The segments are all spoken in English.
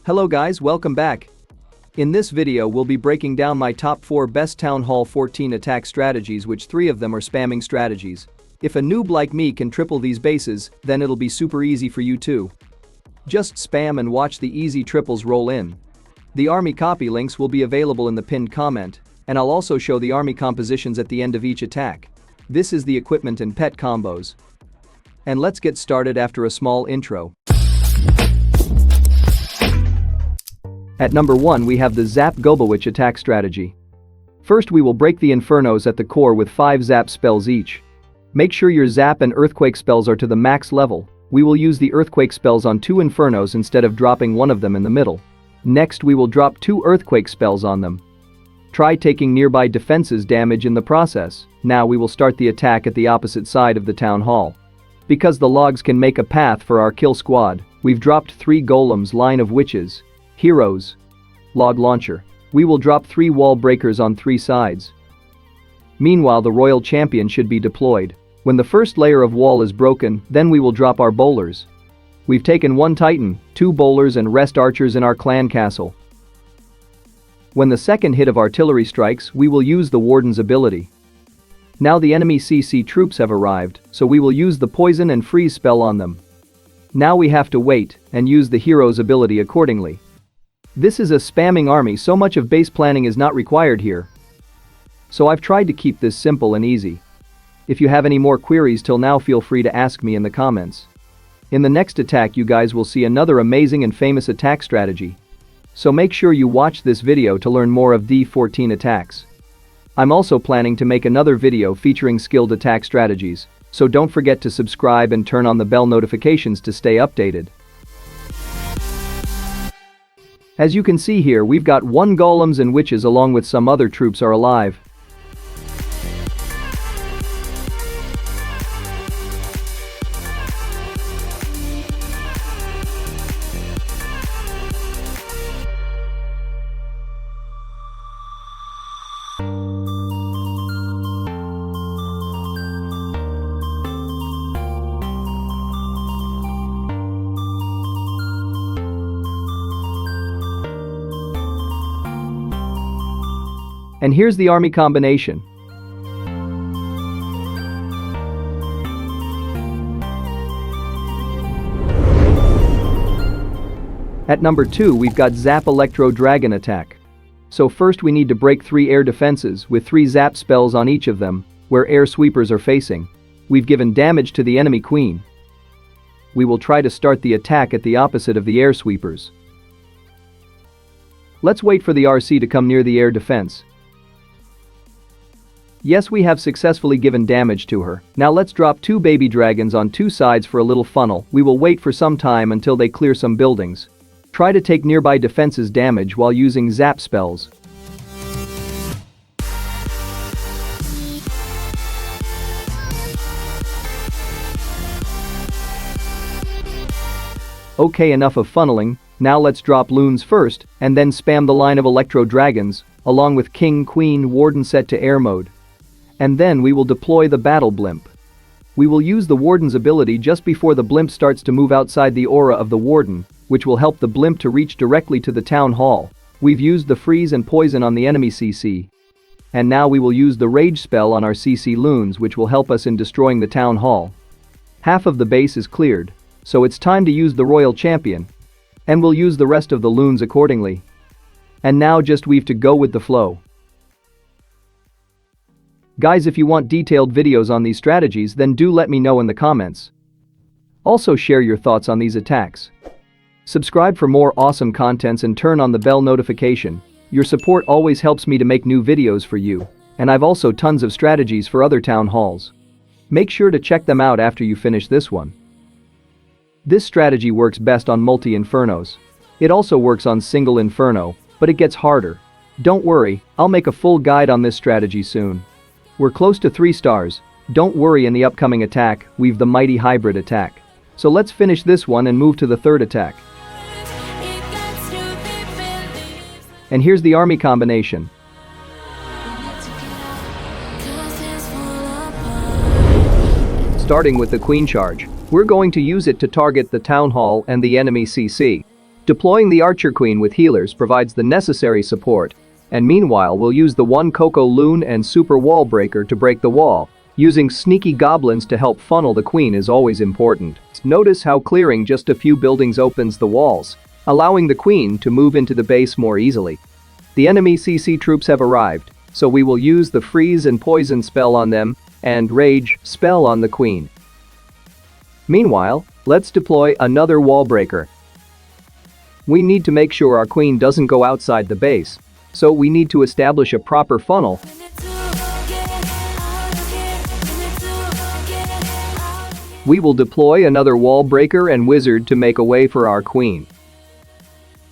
Hello guys, welcome back. In this video we'll be breaking down my top 4 best Town Hall 14 attack strategies, which 3 of them are spamming strategies. If a noob like me can triple these bases, then it'll be super easy for you too. Just spam and watch the easy triples roll in. The army copy links will be available in the pinned comment, and I'll also show the army compositions at the end of each attack. This is the equipment and pet combos. And let's get started after a small intro. At number 1 we have the Zap GoBoWitch attack strategy. First we will break the infernos at the core with 5 zap spells each. Make sure your zap and earthquake spells are to the max level. We will use the earthquake spells on 2 infernos instead of dropping one of them in the middle. Next we will drop 2 earthquake spells on them. Try taking nearby defenses damage in the process. Now we will start the attack at the opposite side of the town hall. Because the logs can make a path for our kill squad, we've dropped 3 golems, line of witches, heroes, log launcher. We will drop 3 wall breakers on 3 sides. Meanwhile the royal champion should be deployed. When the first layer of wall is broken, then we will drop our bowlers. We've taken 1 titan, 2 bowlers and rest archers in our clan castle. When the second hit of artillery strikes, we will use the warden's ability. Now the enemy CC troops have arrived, so we will use the poison and freeze spell on them. Now we have to wait and use the hero's ability accordingly. This is a spamming army, so much of base planning is not required here. So I've tried to keep this simple and easy. If you have any more queries till now, feel free to ask me in the comments. In the next attack you guys will see another amazing and famous attack strategy. So make sure you watch this video to learn more of TH14 attacks. I'm also planning to make another video featuring skilled attack strategies, so don't forget to subscribe and turn on the bell notifications to stay updated. As you can see here, we've got 1 golems and witches along with some other troops are alive. And here's the army combination. At number 2 we've got Zap Electro Dragon attack. So first we need to break 3 air defenses with 3 zap spells on each of them, where air sweepers are facing. We've given damage to the enemy queen. We will try to start the attack at the opposite of the air sweepers. Let's wait for the RC to come near the air defense. Yes, we have successfully given damage to her. Now let's drop 2 baby dragons on 2 sides for a little funnel. We will wait for some time until they clear some buildings. Try to take nearby defenses damage while using zap spells. Okay, enough of funneling. Now let's drop loons first, and then spam the line of Electro Dragons, along with King, Queen, Warden set to air mode. And then we will deploy the battle blimp. We will use the warden's ability just before the blimp starts to move outside the aura of the warden, which will help the blimp to reach directly to the town hall. We've used the freeze and poison on the enemy CC. And now we will use the rage spell on our CC loons, which will help us in destroying the town hall. Half of the base is cleared, so it's time to use the royal champion. And we'll use the rest of the loons accordingly. And now just we've to go with the flow. Guys, if you want detailed videos on these strategies, then do let me know in the comments. Also share your thoughts on these attacks. Subscribe for more awesome contents and turn on the bell notification. Your support always helps me to make new videos for you, and I've also tons of strategies for other town halls. Make sure to check them out after you finish this one. This strategy works best on multi-infernos. It also works on single inferno, but it gets harder. Don't worry, I'll make a full guide on this strategy soon. We're close to 3 stars. Don't worry, in the upcoming attack, we've the mighty hybrid attack. So let's finish this one and move to the 3rd attack. And here's the army combination. Starting with the Queen charge, we're going to use it to target the Town Hall and the enemy CC. Deploying the Archer Queen with healers provides the necessary support, and meanwhile we'll use the 1 Coco Loon and Super Wall Breaker to break the wall. Using sneaky goblins to help funnel the queen is always important. Notice how clearing just a few buildings opens the walls, allowing the queen to move into the base more easily. The enemy CC troops have arrived, so we will use the freeze and poison spell on them and rage spell on the queen. Meanwhile, let's deploy another wall breaker. We need to make sure our queen doesn't go outside the base, so we need to establish a proper funnel. We will deploy another wall breaker and wizard to make a way for our queen.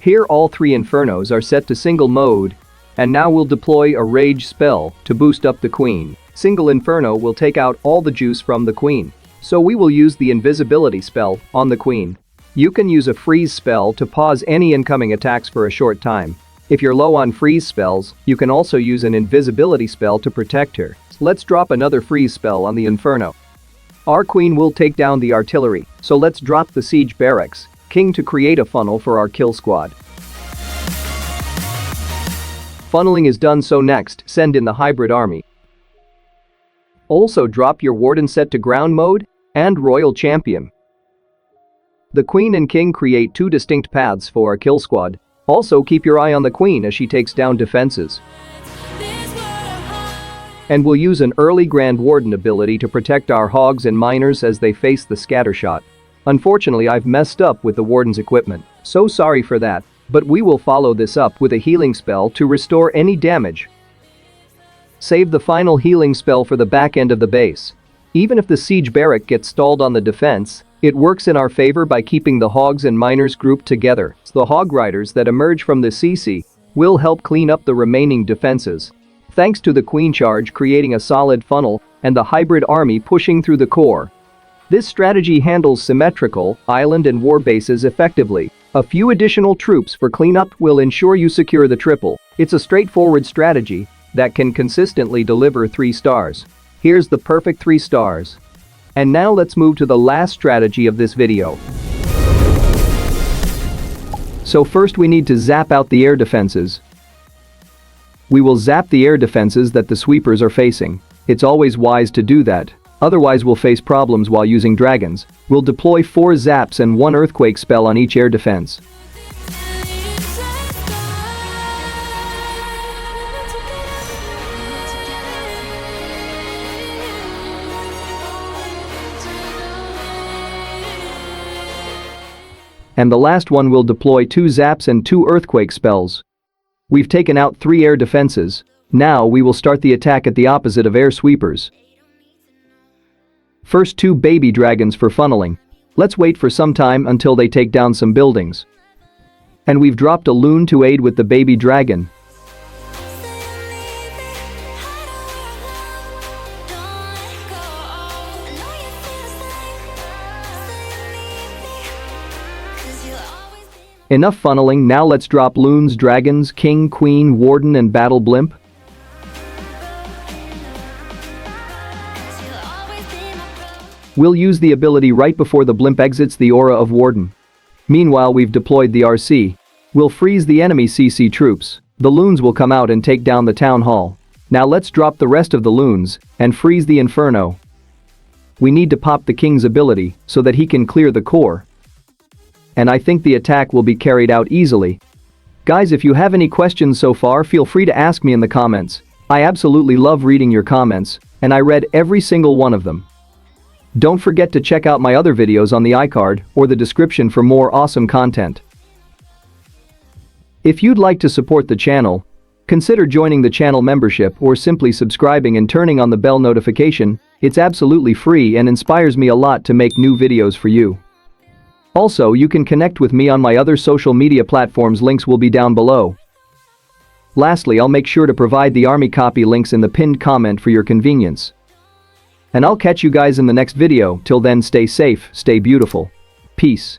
Here all 3 infernos are set to single mode, and now we'll deploy a rage spell to boost up the queen. Single inferno will take out all the juice from the queen, so we will use the invisibility spell on the queen. You can use a freeze spell to pause any incoming attacks for a short time. If you're low on freeze spells, you can also use an invisibility spell to protect her. Let's drop another freeze spell on the inferno. Our queen will take down the artillery, so let's drop the siege barracks king to create a funnel for our kill squad. Funneling is done, so next, send in the hybrid army. Also drop your warden set to ground mode and royal champion. The queen and king create 2 distinct paths for our kill squad. Also keep your eye on the queen as she takes down defenses. And we'll use an early Grand Warden ability to protect our hogs and miners as they face the scatter shot. Unfortunately, I've messed up with the Warden's equipment, so sorry for that, but we will follow this up with a healing spell to restore any damage. Save the final healing spell for the back end of the base. Even if the siege barrack gets stalled on the defense, it works in our favor by keeping the hogs and miners grouped together. The hog riders that emerge from the CC will help clean up the remaining defenses. Thanks to the queen charge creating a solid funnel and the hybrid army pushing through the core. This strategy handles symmetrical, island and war bases effectively. A few additional troops for cleanup will ensure you secure the triple. It's a straightforward strategy that can consistently deliver 3 stars. Here's the perfect 3 stars. And now let's move to the last strategy of this video. So first we need to zap out the air defenses. We will zap the air defenses that the sweepers are facing. It's always wise to do that, otherwise we'll face problems while using dragons. We'll deploy 4 zaps and 1 earthquake spell on each air defense. And the last one will deploy 2 zaps and 2 earthquake spells. We've taken out 3 air defenses. Now we will start the attack at the opposite of air sweepers. First 2 baby dragons for funneling. Let's wait for some time until they take down some buildings. And we've dropped a loon to aid with the baby dragon. Enough funneling, now let's drop loons, dragons, king, queen, warden and battle blimp. We'll use the ability right before the blimp exits the aura of warden. Meanwhile we've deployed the RC. We'll freeze the enemy CC troops. The loons will come out and take down the town hall. Now let's drop the rest of the loons and freeze the inferno. We need to pop the king's ability so that he can clear the core. And I think the attack will be carried out easily. Guys, if you have any questions so far, feel free to ask me in the comments. I absolutely love reading your comments, and I read every single one of them. Don't forget to check out my other videos on the iCard or the description for more awesome content. If you'd like to support the channel, consider joining the channel membership or simply subscribing and turning on the bell notification. It's absolutely free and inspires me a lot to make new videos for you. Also, you can connect with me on my other social media platforms, links will be down below. Lastly, I'll make sure to provide the army copy links in the pinned comment for your convenience. And I'll catch you guys in the next video. Till then, stay safe, stay beautiful. Peace.